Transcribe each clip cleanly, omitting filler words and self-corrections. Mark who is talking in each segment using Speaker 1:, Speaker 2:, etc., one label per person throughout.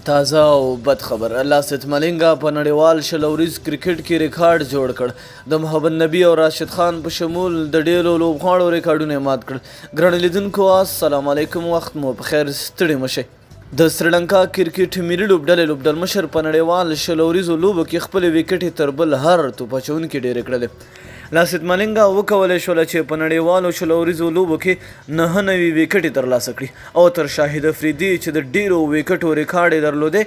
Speaker 1: تازه او بد خبر لاسد ملنګا په نړیوال شلوریز کرکټ کې ریکارډ جوړ کړ د محمد نبی او راشد خان په شمول د ډیرو لوبغاړو ریکارډونه مات کړل ګران لیدونکو السلام علیکم وخت مو په خیر ستړي مشه د سریلانکا کرکټ ملي لوبډل مشر په نړیوال شلوریزو لوبو کې خپل وکټې تر بل هر توپچونکي ډېرې کړلې لاسد ملنګا وکولی شوله چې په نړیوالو شلوریزو لوبو کې 9 وکټې ترلاسه کړي او تر شاهد افریدي چې د ډیرو وکټو ریکارډ یې درلودی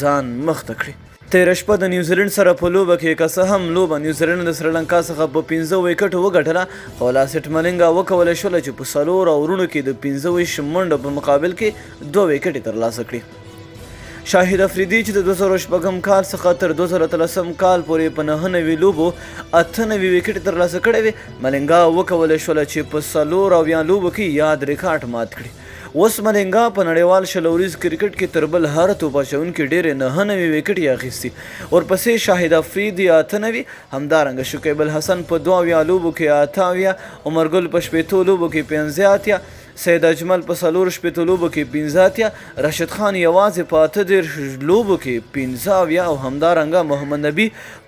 Speaker 1: ځان مخته کړي تېره شپه د نیوزیلینډ سره په لوبه کې که څه هم لوبه نیوزیلینډ د سریلانکا څخه په 15 وکټو وګټله خو لاسد ملنګا وکولی شوله چې په 4 اورونو کې د 15 منډو په مقابل کې 2 وکټې ترلاسه کړي شاهد افریدي چې د 2006 کال څخه تر 2013 کال پورې په 9 لوبو 98 وکټې ترلاسه کړې وې ملنګا وکولی شوله چې په 4 لوبو کې یاد ریکارډ مات کړي اوس ملنګا په نړیوال شلوریز کرکټ کې تر بل هر توپچونکي ډېرې 99 وکټې اخیستي ورپسې شاهد افریدي 98 همدارنګه شکیب الحسن په 2 لوبو کې 88 عمر ګل په 15 لوبو کې 85 سید اجمل په 4 لوبو کې 15 راشد خان یوازې په 18 لوبو کې 15 او همدارنګه محمد نبی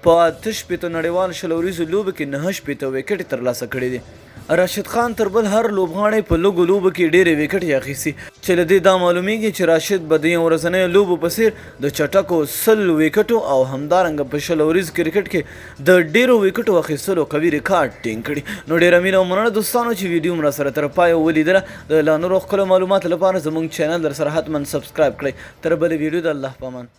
Speaker 1: په 18 نړیوال شلوریزو لوبو کې 9 وکټې ترلاسه کړې دي راشد خان تر بل هر لوبغاړی په لږو لوبو کې ډېرې وکټې اخیستي چې له دې دا معلومیږي چې راشد به د یو ورځنیو لوبو په څیر د چټکو 100 وکټو او همدارنګه په شلوریز کرکټ کې د ډېرو وکټو اخیستلو قوي ریکارډ ټینګ کړي نو ډېره مینه او مننه دوستانو چې ویډیو مو راسره تر پایه ولیدله د لا نورو ښکلو معلوماتو لپاره زموږ چینل در سره حتما سبسکرایب کړئ تر بلې ویډیو د الله په امان